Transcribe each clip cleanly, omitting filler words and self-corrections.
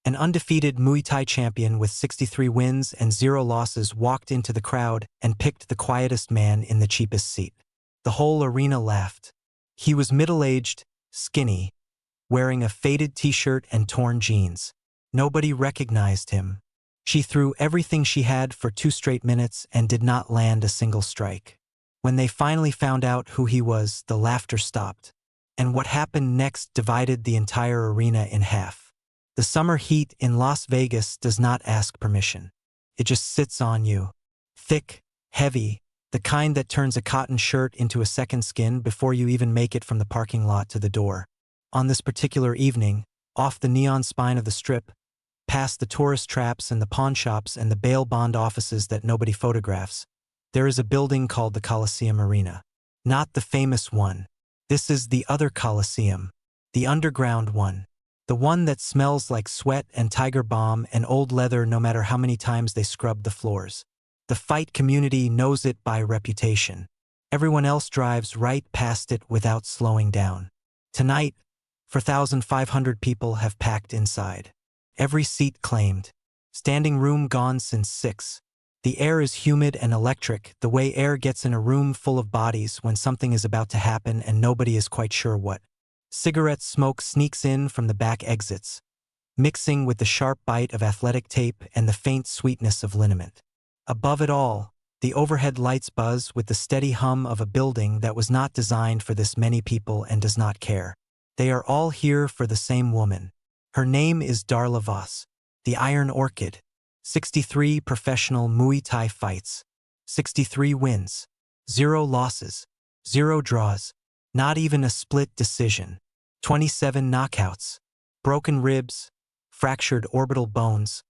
An undefeated Muay Thai champion with 63 wins and 0 losses walked into the crowd and picked the quietest man in the cheapest seat. The whole arena laughed. He was middle-aged, skinny, wearing a faded t-shirt and torn jeans. Nobody recognized him. She threw everything she had for 2 straight minutes and did not land a single strike. When they finally found out who he was, the laughter stopped. And what happened next divided the entire arena in half. The summer heat in Las Vegas does not ask permission. It just sits on you. Thick, heavy, the kind that turns a cotton shirt into a second skin before you even make it from the parking lot to the door. On this particular evening, off the neon spine of the Strip, past the tourist traps and the pawn shops and the bail bond offices that nobody photographs, there is a building called the Coliseum Arena. Not the famous one. This is the other Coliseum. The underground one. The one that smells like sweat and Tiger Balm and old leather no matter how many times they scrub the floors. The fight community knows it by reputation. Everyone else drives right past it without slowing down. Tonight, 4,500 people have packed inside. Every seat claimed. Standing room gone since 6. The air is humid and electric, the way air gets in a room full of bodies when something is about to happen and nobody is quite sure what. Cigarette smoke sneaks in from the back exits, mixing with the sharp bite of athletic tape and the faint sweetness of liniment. Above it all, the overhead lights buzz with the steady hum of a building that was not designed for this many people and does not care. They are all here for the same woman. Her name is Darla Voss, the Iron Orchid. 63 professional Muay Thai fights, 63 wins, 0 losses, 0 draws, not even a split decision, 27 knockouts, broken ribs, fractured orbital bones,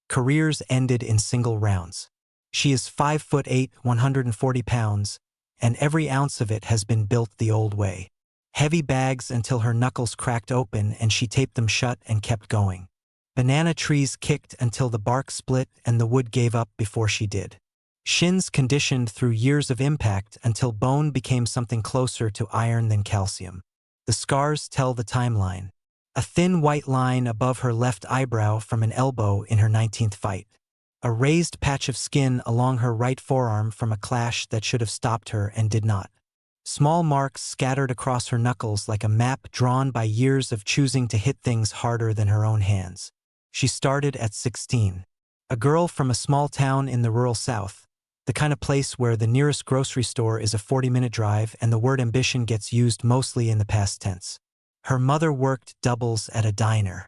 careers ended in single rounds. She is 5'8", 140 pounds, and every ounce of it has been built the old way. Heavy bags until her knuckles cracked open and she taped them shut and kept going. Banana trees kicked until the bark split and the wood gave up before she did. Shins conditioned through years of impact until bone became something closer to iron than calcium. The scars tell the timeline. A thin white line above her left eyebrow from an elbow in her 19th fight. A raised patch of skin along her right forearm from a clash that should have stopped her and did not. Small marks scattered across her knuckles like a map drawn by years of choosing to hit things harder than her own hands. She started at 16. A girl from a small town in the rural South, the kind of place where the nearest grocery store is a 40-minute drive and the word ambition gets used mostly in the past tense. Her mother worked doubles at a diner.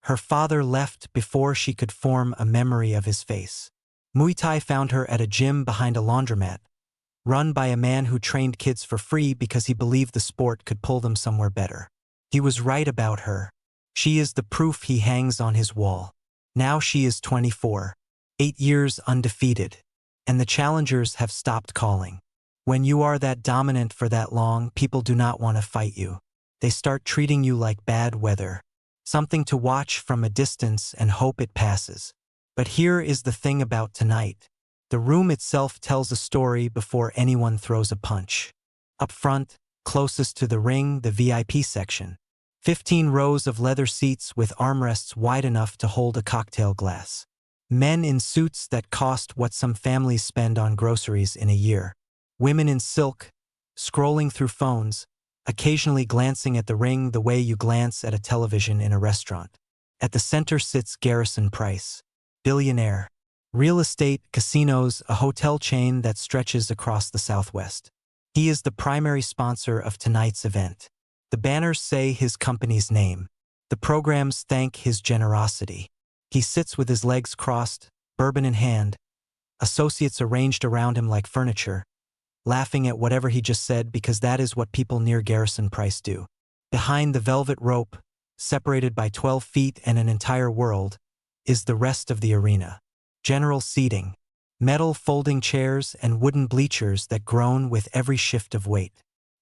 Her father left before she could form a memory of his face. Muay Thai found her at a gym behind a laundromat, run by a man who trained kids for free because he believed the sport could pull them somewhere better. He was right about her. She is the proof he hangs on his wall. Now she is 24, 8 years undefeated, and the challengers have stopped calling. When you are that dominant for that long, people do not want to fight you. They start treating you like bad weather, something to watch from a distance and hope it passes. But here is the thing about tonight. The room itself tells a story before anyone throws a punch. Up front, closest to the ring, the VIP section. 15 rows of leather seats with armrests wide enough to hold a cocktail glass. Men in suits that cost what some families spend on groceries in a year. Women in silk, scrolling through phones, occasionally glancing at the ring the way you glance at a television in a restaurant. At the center sits Garrison Price, billionaire. Real estate, casinos, a hotel chain that stretches across the Southwest. He is the primary sponsor of tonight's event. The banners say his company's name. The programs thank his generosity. He sits with his legs crossed, bourbon in hand, associates arranged around him like furniture, laughing at whatever he just said because that is what people near Garrison Price do. Behind the velvet rope, separated by 12 feet and an entire world, is the rest of the arena. General seating, metal folding chairs and wooden bleachers that groan with every shift of weight.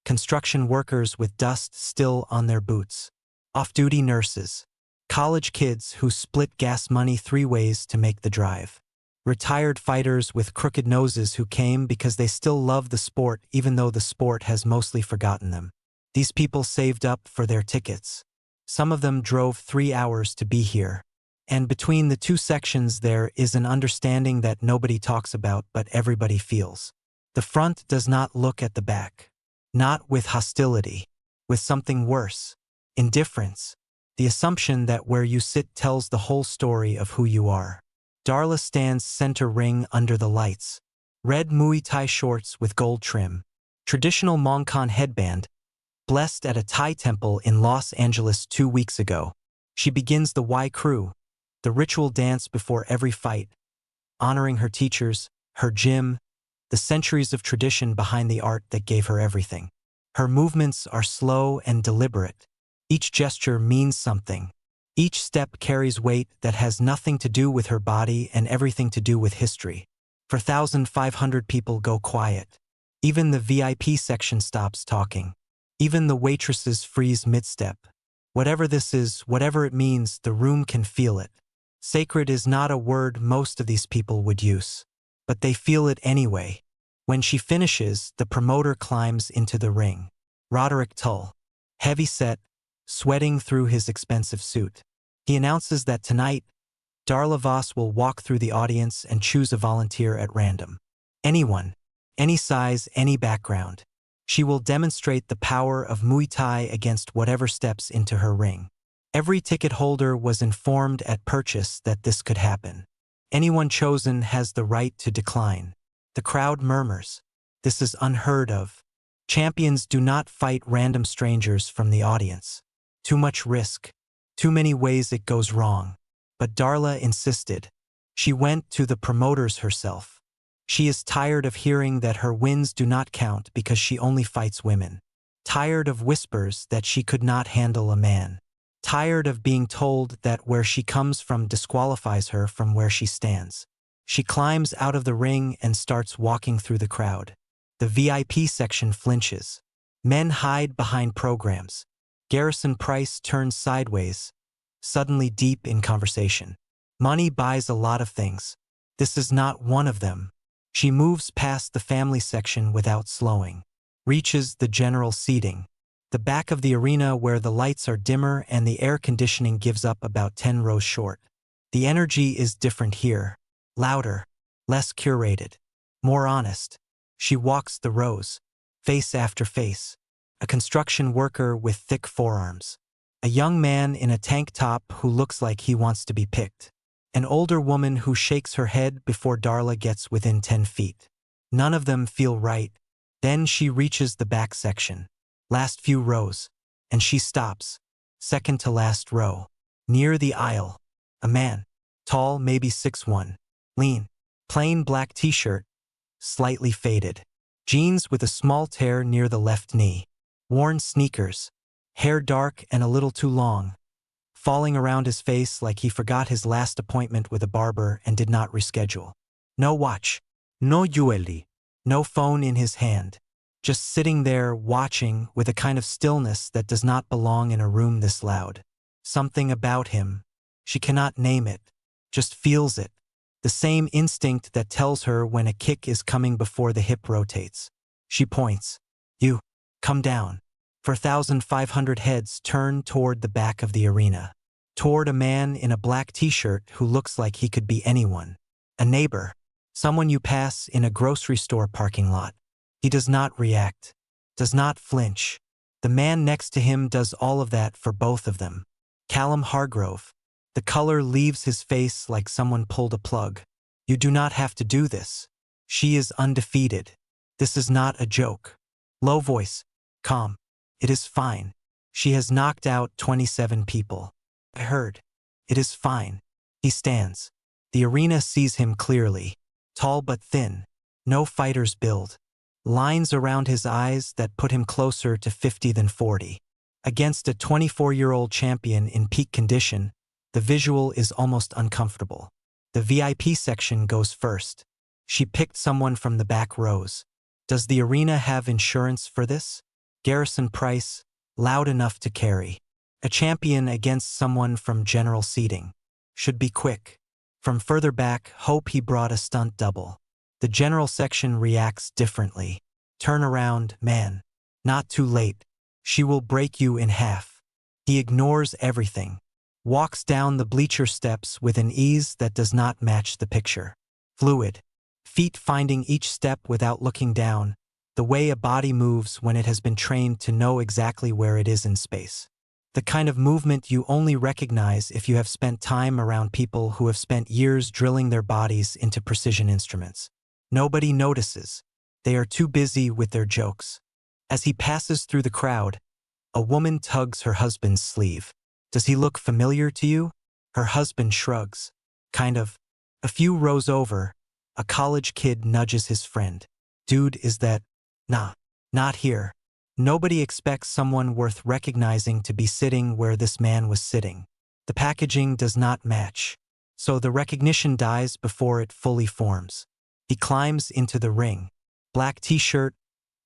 Construction workers with dust still on their boots. Off-duty nurses. College kids who split gas money 3 ways to make the drive. Retired fighters with crooked noses who came because they still love the sport even though the sport has mostly forgotten them. These people saved up for their tickets. Some of them drove 3 hours to be here. And between the two sections there is an understanding that nobody talks about but everybody feels. The front does not look at the back. Not with hostility. With something worse. Indifference. The assumption that where you sit tells the whole story of who you are. Darla stands center ring under the lights. Red Muay Thai shorts with gold trim. Traditional Mongkon headband. Blessed at a Thai temple in Los Angeles 2 weeks ago. She begins the Y crew. The ritual dance before every fight, honoring her teachers, her gym, the centuries of tradition behind the art that gave her everything. Her movements are slow and deliberate. Each gesture means something. Each step carries weight that has nothing to do with her body and everything to do with history. For 1,500 people go quiet. Even the VIP section stops talking. Even the waitresses freeze mid-step. Whatever this is, whatever it means, the room can feel it. Sacred is not a word most of these people would use. But they feel it anyway. When she finishes, the promoter climbs into the ring. Roderick Tull. Heavy-set, sweating through his expensive suit. He announces that tonight, Darla Voss will walk through the audience and choose a volunteer at random. Anyone. Any size, any background. She will demonstrate the power of Muay Thai against whatever steps into her ring. Every ticket holder was informed at purchase that this could happen. Anyone chosen has the right to decline. The crowd murmurs. This is unheard of. Champions do not fight random strangers from the audience. Too much risk. Too many ways it goes wrong. But Darla insisted. She went to the promoters herself. She is tired of hearing that her wins do not count because she only fights women. Tired of whispers that she could not handle a man. Tired of being told that where she comes from disqualifies her from where she stands. She climbs out of the ring and starts walking through the crowd. The VIP section flinches. Men hide behind programs. Garrison Price turns sideways, suddenly deep in conversation. Money buys a lot of things. This is not one of them. She moves past the family section without slowing. Reaches the general seating. The back of the arena where the lights are dimmer and the air conditioning gives up about 10 rows short. The energy is different here. Louder. Less curated. More honest. She walks the rows. Face after face. A construction worker with thick forearms. A young man in a tank top who looks like he wants to be picked. An older woman who shakes her head before Darla gets within 10 feet. None of them feel right. Then she reaches the back section. Last few rows. And she stops. Second to last row. Near the aisle. A man. Tall, maybe 6'1". Lean. Plain black t-shirt. Slightly faded. Jeans with a small tear near the left knee. Worn sneakers. Hair dark and a little too long. Falling around his face like he forgot his last appointment with a barber and did not reschedule. No watch. No jewelry. No phone in his hand. Just sitting there watching with a kind of stillness that does not belong in a room this loud. Something about him. She cannot name it. Just feels it. The same instinct that tells her when a kick is coming before the hip rotates. She points. You. Come down. 4,500 heads turn toward the back of the arena. Toward a man in a black t-shirt who looks like he could be anyone. A neighbor. Someone you pass in a grocery store parking lot. He does not react. Does not flinch. The man next to him does all of that for both of them. Callum Hargrove. The color leaves his face like someone pulled a plug. You do not have to do this. She is undefeated. This is not a joke. Low voice. Calm. It is fine. She has knocked out 27 people. I heard. It is fine. He stands. The arena sees him clearly. Tall but thin. No fighter's build. Lines around his eyes that put him closer to 50 than 40. Against a 24-year-old champion in peak condition, the visual is almost uncomfortable. The VIP section goes first. She picked someone from the back rows. Does the arena have insurance for this? Garrison Price, loud enough to carry. A champion against someone from general seating. Should be quick. From further back, hope he brought a stunt double. The general section reacts differently. Turn around, man. Not too late. She will break you in half. He ignores everything. walks down the bleacher steps with an ease that does not match the picture. Fluid. Feet finding each step without looking down, the way a body moves when it has been trained to know exactly where it is in space. The kind of movement you only recognize if you have spent time around people who have spent years drilling their bodies into precision instruments. Nobody notices. They are too busy with their jokes. As he passes through the crowd, a woman tugs her husband's sleeve. Does he look familiar to you? Her husband shrugs. Kind of. A few rows over, a college kid nudges his friend. Dude, is that? Nah, not here. Nobody expects someone worth recognizing to be sitting where this man was sitting. The packaging does not match, so the recognition dies before it fully forms. He climbs into the ring. Black t-shirt,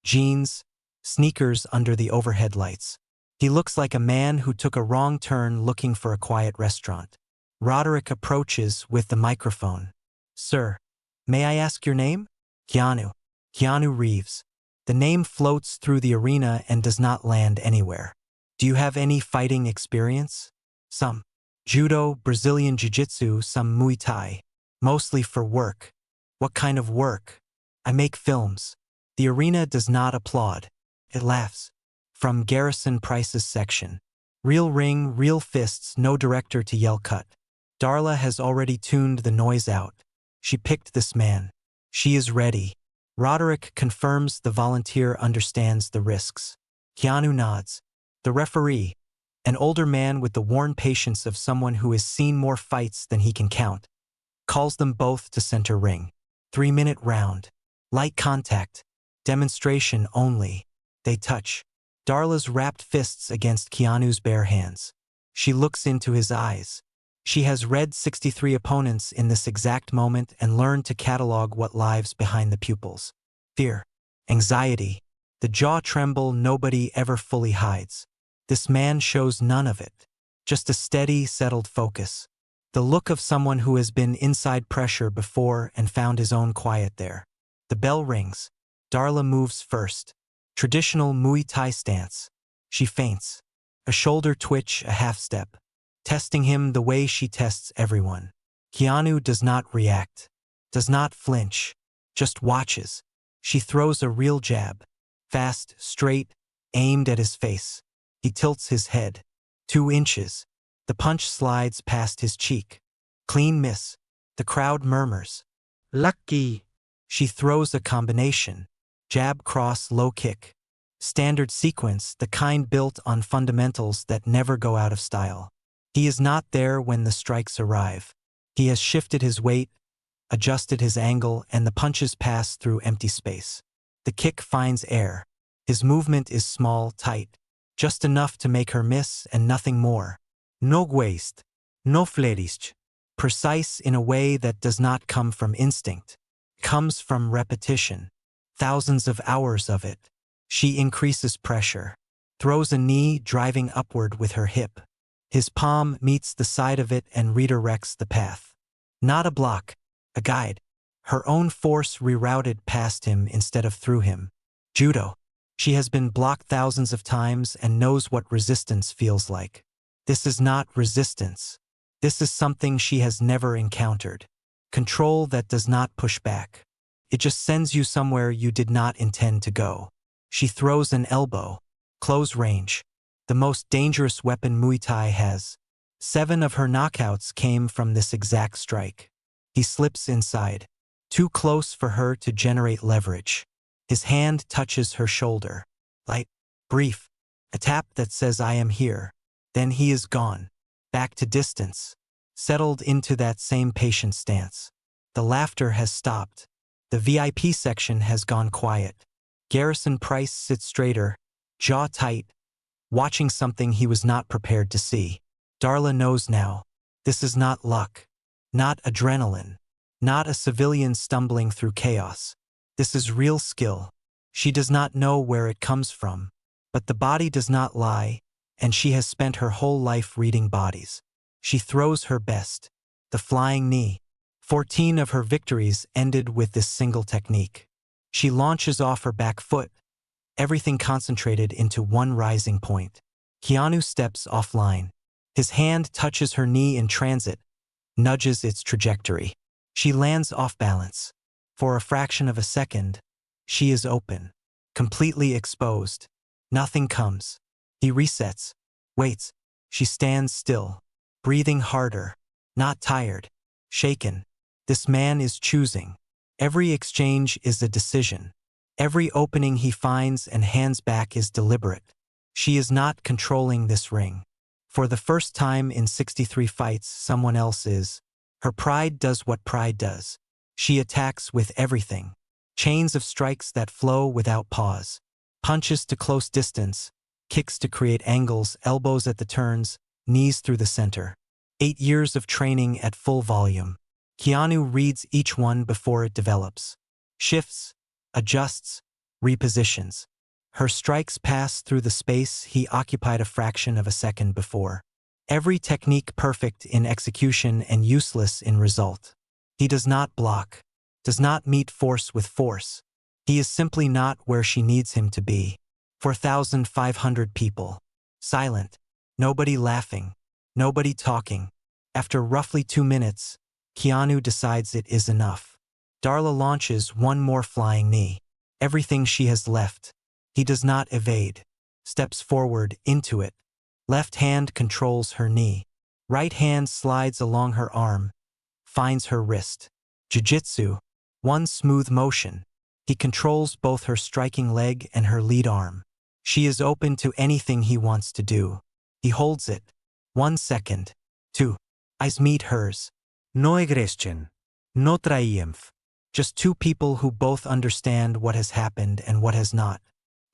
jeans, sneakers under the overhead lights. He looks like a man who took a wrong turn looking for a quiet restaurant. Roderick approaches with the microphone. Sir, may I ask your name? Keanu Reeves. The name floats through the arena and does not land anywhere. Do you have any fighting experience? Some. Judo, Brazilian Jiu-Jitsu, some Muay Thai. Mostly for work. What kind of work? I make films. The arena does not applaud. It laughs. From Garrison Price's section. Real ring, real fists, no director to yell cut. Darla has already tuned the noise out. She picked this man. She is ready. Roderick confirms the volunteer understands the risks. Keanu nods. The referee, an older man with the worn patience of someone who has seen more fights than he can count, calls them both to center ring. 3-minute round. Light contact. Demonstration only. They touch. Darla's wrapped fists against Keanu's bare hands. She looks into his eyes. She has read 63 opponents in this exact moment and learned to catalog what lies behind the pupils. Fear. Anxiety. The jaw tremble nobody ever fully hides. This man shows none of it. Just a steady, settled focus. The look of someone who has been inside pressure before and found his own quiet there. The bell rings. Darla moves first. Traditional Muay Thai stance. She feints. A shoulder twitch, a half step. Testing him the way she tests everyone. Keanu does not react. Does not flinch. Just watches. She throws a real jab. Fast, straight, aimed at his face. He tilts his head. 2 inches. The punch slides past his cheek. Clean miss. The crowd murmurs. Lucky. She throws a combination. Jab, cross, low kick. Standard sequence, the kind built on fundamentals that never go out of style. He is not there when the strikes arrive. He has shifted his weight, adjusted his angle, and the punches pass through empty space. The kick finds air. His movement is small, tight. Just enough to make her miss and nothing more. No waste. No flourish. Precise in a way that does not come from instinct. Comes from repetition. Thousands of hours of it. She increases pressure. Throws a knee, driving upward with her hip. His palm meets the side of it and redirects the path. Not a block, a guide. Her own force rerouted past him instead of through him. Judo. She has been blocked thousands of times and knows what resistance feels like. This is not resistance. This is something she has never encountered. Control that does not push back. It just sends you somewhere you did not intend to go. She throws an elbow. Close range. The most dangerous weapon Muay Thai has. 7 of her knockouts came from this exact strike. He slips inside. Too close for her to generate leverage. His hand touches her shoulder. Light. Brief. A tap that says I am here. Then he is gone. Back to distance. Settled into that same patient stance. The laughter has stopped. The VIP section has gone quiet. Garrison Price sits straighter, jaw tight, watching something he was not prepared to see. Darla knows now. This is not luck. Not adrenaline. Not a civilian stumbling through chaos. This is real skill. She does not know where it comes from. But the body does not lie, and she has spent her whole life reading bodies. She throws her best. The flying knee. 14 of her victories ended with this single technique. She launches off her back foot, everything concentrated into one rising point. Keanu steps offline. His hand touches her knee in transit, nudges its trajectory. She lands off balance. For a fraction of a second, she is open, completely exposed. Nothing comes. He resets, waits. She stands still, breathing harder, not tired, shaken. This man is choosing. Every exchange is a decision. Every opening he finds and hands back is deliberate. She is not controlling this ring. For the first time in 63 fights, someone else is. Her pride does what pride does. She attacks with everything. Chains of strikes that flow without pause. Punches to close distance, kicks to create angles, elbows at the turns, knees through the center. 8 years of training at full volume. Keanu reads each one before it develops. Shifts, adjusts, repositions. Her strikes pass through the space he occupied a fraction of a second before. Every technique perfect in execution and useless in result. He does not block, does not meet force with force. He is simply not where she needs him to be. 4,500 people. Silent. Nobody laughing. Nobody talking. After roughly 2 minutes, Keanu decides it is enough. Darla launches one more flying knee. Everything she has left. He does not evade. Steps forward into it. Left hand controls her knee. Right hand slides along her arm. Finds her wrist. Jiu-jitsu. One smooth motion. He controls both her striking leg and her lead arm. She is open to anything he wants to do. He holds it. 1 second. 2. Eyes meet hers. No aggression. No triumph. Just two people who both understand what has happened and what has not.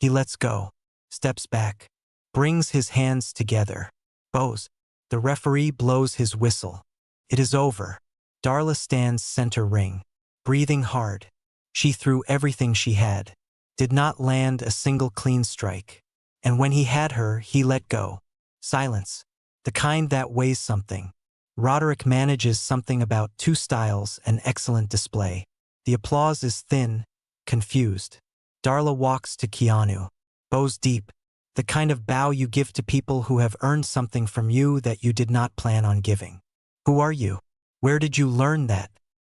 He lets go. Steps back. Brings his hands together. Bows. The referee blows his whistle. It is over. Darla stands center ring. Breathing hard. She threw everything she had. Did not land a single clean strike. And when he had her, he let go. Silence. The kind that weighs something. Roderick manages something about 2 styles and excellent display. The applause is thin, confused. Darla walks to Keanu. Bows deep. The kind of bow you give to people who have earned something from you that you did not plan on giving. Who are you? Where did you learn that?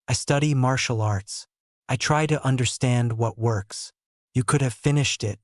I study martial arts. I try to understand what works. You could have finished it.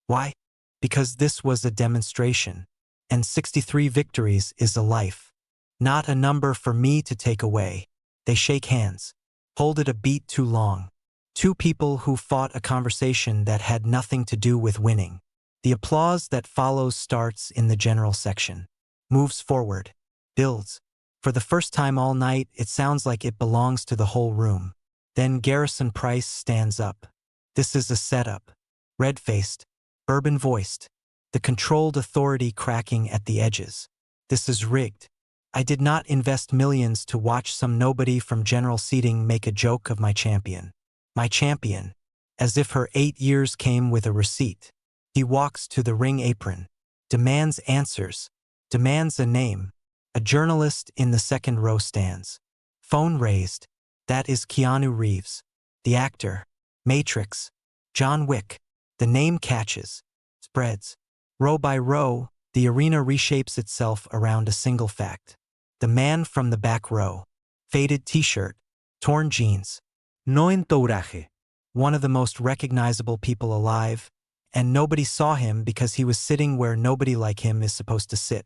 Why? Because this was a demonstration. And 63 victories is a life. Not a number for me to take away. They shake hands. Hold it a beat too long. 2 people who fought a conversation that had nothing to do with winning. The applause that follows starts in the general section. Moves forward. Builds. For the first time all night, it sounds like it belongs to the whole room. Then Garrison Price stands up. This is a setup. Red-faced. Bourbon-voiced. The controlled authority cracking at the edges. This is rigged. I did not invest millions to watch some nobody from general seating make a joke of my champion. My champion. As if her 8 years came with a receipt. He walks to the ring apron. Demands answers. Demands a name. A journalist in the second row stands. Phone raised. That is Keanu Reeves. The actor. Matrix. John Wick. The name catches. Spreads. Row by row, the arena reshapes itself around a single fact. The man from the back row. Faded t-shirt. Torn jeans. No entourage. One of the most recognizable people alive, and nobody saw him because he was sitting where nobody like him is supposed to sit.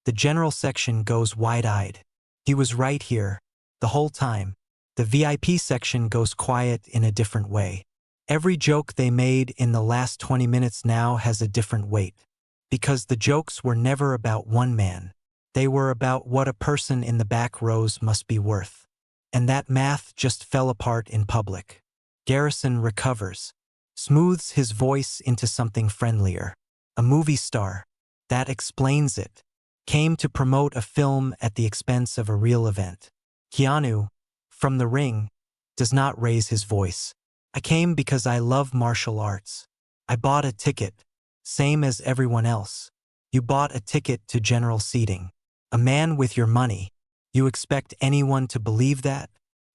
The general section goes wide-eyed. He was right here, the whole time. The VIP section goes quiet in a different way. Every joke they made in the last 20 minutes now has a different weight. Because the jokes were never about one man. They were about what a person in the back rows must be worth. And that math just fell apart in public. Garrison recovers. Smooths his voice into something friendlier. A movie star. That explains it. Came to promote a film at the expense of a real event. Keanu, from the ring, does not raise his voice. I came because I love martial arts. I bought a ticket, same as everyone else. You bought a ticket to general seating. A man with your money. You expect anyone to believe that?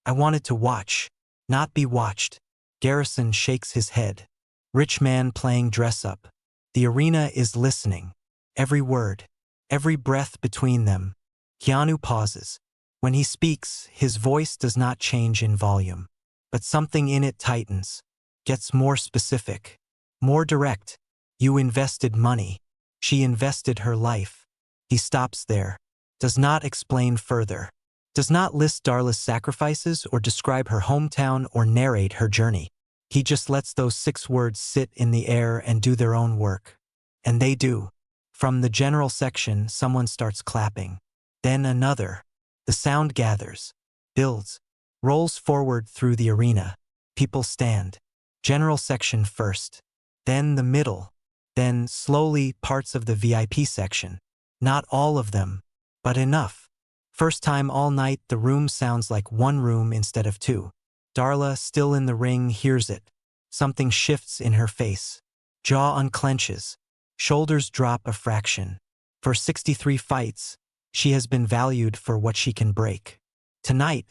I wanted to watch, not be watched. Garrison shakes his head. Rich man playing dress up. The arena is listening. Every word. every breath between them. Keanu pauses. When he speaks, his voice does not change in volume, but something in it tightens, gets more specific, more direct. You invested money. She invested her life. He stops there, does not explain further, does not list Darla's sacrifices or describe her hometown or narrate her journey. He just lets those 6 words sit in the air and do their own work. And they do. From the general section, someone starts clapping. Then another. The sound gathers, builds, rolls forward through the arena. People stand. General section first. Then the middle. Then, slowly, parts of the VIP section. Not all of them, but enough. First time all night, the room sounds like one room instead of 2. Darla, still in the ring, hears it. Something shifts in her face. Jaw unclenches. Shoulders drop a fraction. For 63 fights, she has been valued for what she can break. Tonight,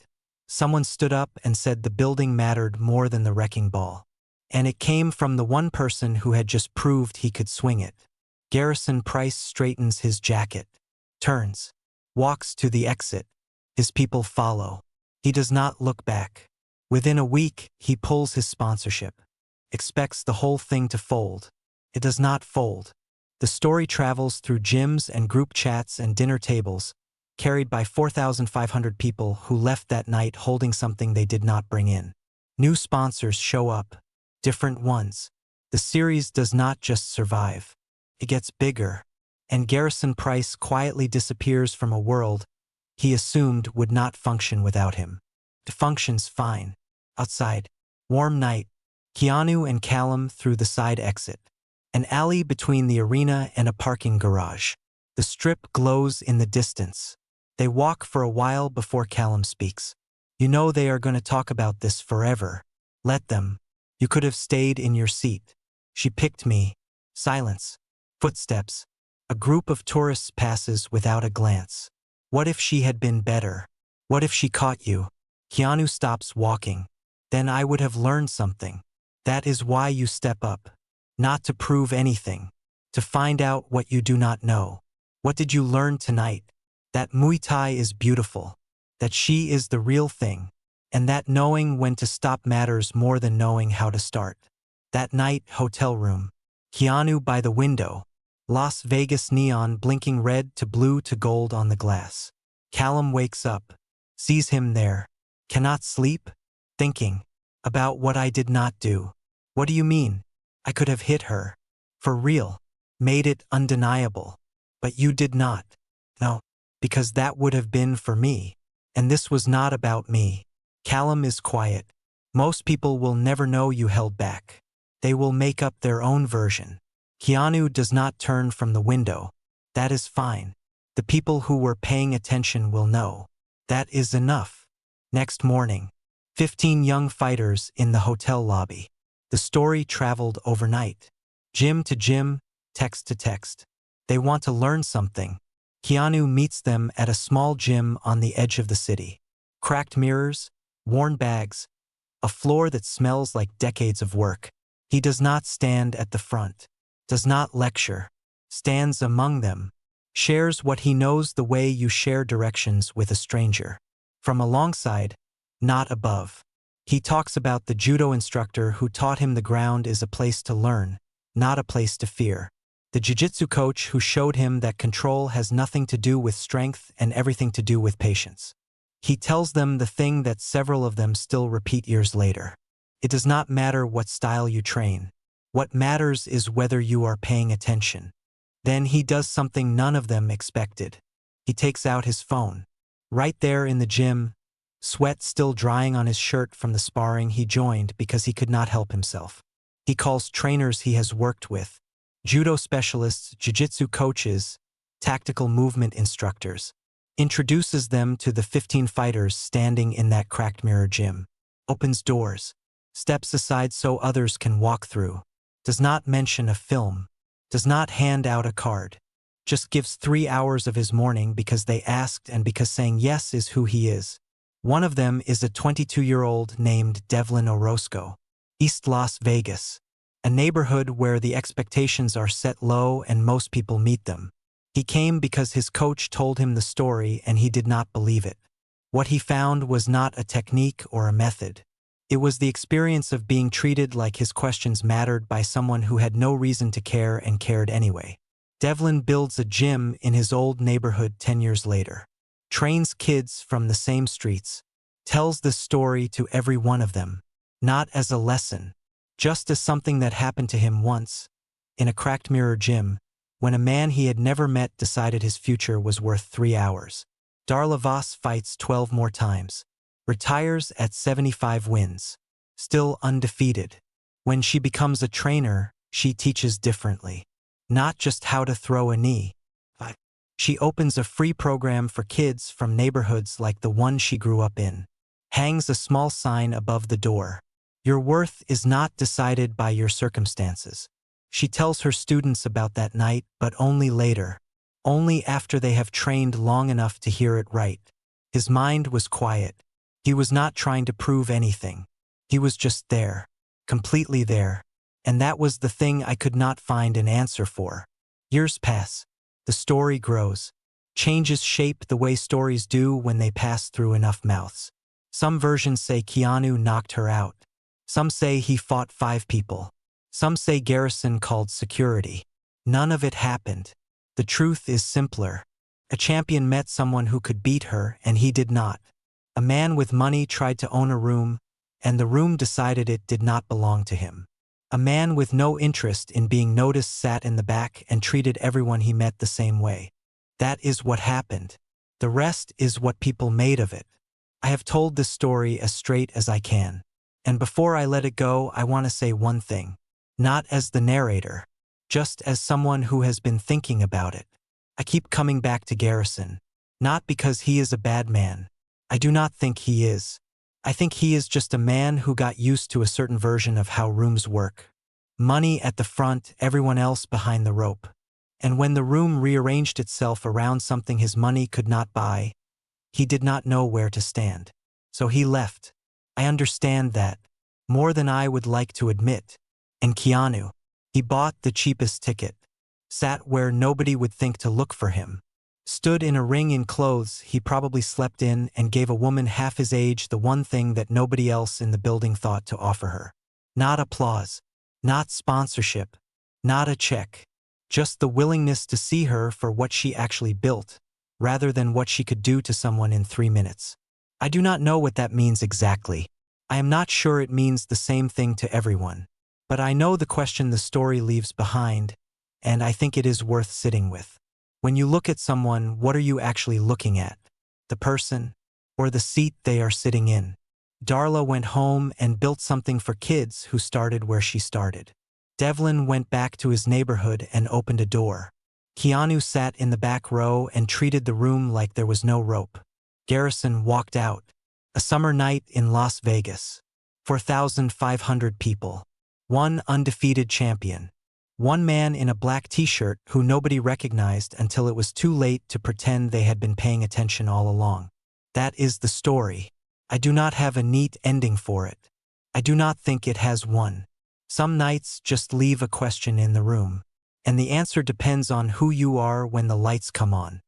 someone stood up and said the building mattered more than the wrecking ball. And it came from the one person who had just proved he could swing it. Garrison Price straightens his jacket, turns, walks to the exit. His people follow. He does not look back. Within a week, he pulls his sponsorship. Expects the whole thing to fold. It does not fold. The story travels through gyms and group chats and dinner tables, carried by 4,500 people who left that night holding something they did not bring in. New sponsors show up. Different ones. The series does not just survive. It gets bigger. And Garrison Price quietly disappears from a world he assumed would not function without him. It functions fine. Outside. Warm night. Keanu and Callum through the side exit. An alley between the arena and a parking garage. The strip glows in the distance. They walk for a while before Callum speaks. You know they are going to talk about this forever. Let them. You could have stayed in your seat. She picked me. Silence. Footsteps. A group of tourists passes without a glance. What if she had been better? What if she caught you? Keanu stops walking. Then I would have learned something. That is why you step up. Not to prove anything. To find out what you do not know. What did you learn tonight? That Muay Thai is beautiful. That she is the real thing. And that knowing when to stop matters more than knowing how to start. That night, hotel room. Keanu by the window. Las Vegas neon blinking red to blue to gold on the glass. Callum wakes up. Sees him there. Cannot sleep? Thinking. About what I did not do. What do you mean? I could have hit her. For real. Made it undeniable. But you did not. No. Because that would have been for me. And this was not about me. Callum is quiet. Most people will never know you held back. They will make up their own version. Keanu does not turn from the window. That is fine. The people who were paying attention will know. That is enough. Next morning. 15 young fighters in the hotel lobby. The story traveled overnight. Gym to gym, text to text. They want to learn something. Keanu meets them at a small gym on the edge of the city. Cracked mirrors, worn bags, a floor that smells like decades of work. He does not stand at the front, does not lecture, stands among them, shares what he knows the way you share directions with a stranger. From alongside, not above. He talks about the judo instructor who taught him the ground is a place to learn, not a place to fear. The jiu-jitsu coach who showed him that control has nothing to do with strength and everything to do with patience. He tells them the thing that several of them still repeat years later. It does not matter what style you train. What matters is whether you are paying attention. Then he does something none of them expected. He takes out his phone. Right there in the gym, sweat still drying on his shirt from the sparring he joined because he could not help himself. He calls trainers he has worked with, judo specialists, jiu-jitsu coaches, tactical movement instructors. Introduces them to the 15 fighters standing in that cracked mirror gym. Opens doors. Steps aside so others can walk through. Does not mention a film. Does not hand out a card. Just gives 3 hours of his morning because they asked and because saying yes is who he is. One of them is a 22-year-old named Devlin Orozco. East Las Vegas. A neighborhood where the expectations are set low and most people meet them. He came because his coach told him the story and he did not believe it. What he found was not a technique or a method. It was the experience of being treated like his questions mattered by someone who had no reason to care and cared anyway. Devlin builds a gym in his old neighborhood 10 years later. Trains kids from the same streets. Tells the story to every one of them. Not as a lesson. Just as something that happened to him once. In a cracked mirror gym, when a man he had never met decided his future was worth 3 hours. Darla Voss fights 12 more times. Retires at 75 wins. Still undefeated. When she becomes a trainer, she teaches differently. Not just how to throw a knee. She opens a free program for kids from neighborhoods like the one she grew up in. Hangs a small sign above the door. Your worth is not decided by your circumstances. She tells her students about that night, but only later. Only after they have trained long enough to hear it right. His mind was quiet. He was not trying to prove anything. He was just there. Completely there. And that was the thing I could not find an answer for. Years pass. The story grows. Changes shape the way stories do when they pass through enough mouths. Some versions say Keanu knocked her out. Some say he fought 5 people. Some say Garrison called security. None of it happened. The truth is simpler. A champion met someone who could beat her, and he did not. A man with money tried to own a room, and the room decided it did not belong to him. A man with no interest in being noticed sat in the back and treated everyone he met the same way. That is what happened. The rest is what people made of it. I have told this story as straight as I can. And before I let it go, I want to say one thing. Not as the narrator. Just as someone who has been thinking about it. I keep coming back to Garrison. Not because he is a bad man. I do not think he is. I think he is just a man who got used to a certain version of how rooms work. Money at the front, everyone else behind the rope. And when the room rearranged itself around something his money could not buy, he did not know where to stand. So he left. I understand that. More than I would like to admit. And Keanu. He bought the cheapest ticket. Sat where nobody would think to look for him. Stood in a ring in clothes he probably slept in and gave a woman half his age the one thing that nobody else in the building thought to offer her. Not applause. Not sponsorship. Not a check. Just the willingness to see her for what she actually built, rather than what she could do to someone in 3 minutes. I do not know what that means exactly. I am not sure it means the same thing to everyone. But I know the question the story leaves behind, and I think it is worth sitting with. When you look at someone, what are you actually looking at? The person? Or the seat they are sitting in? Darla went home and built something for kids who started where she started. Devlin went back to his neighborhood and opened a door. Keanu sat in the back row and treated the room like there was no rope. Garrison walked out. A summer night in Las Vegas. 4,500 people. One undefeated champion. One man in a black t-shirt who nobody recognized until it was too late to pretend they had been paying attention all along. That is the story. I do not have a neat ending for it. I do not think it has one. Some nights just leave a question in the room. And the answer depends on who you are when the lights come on.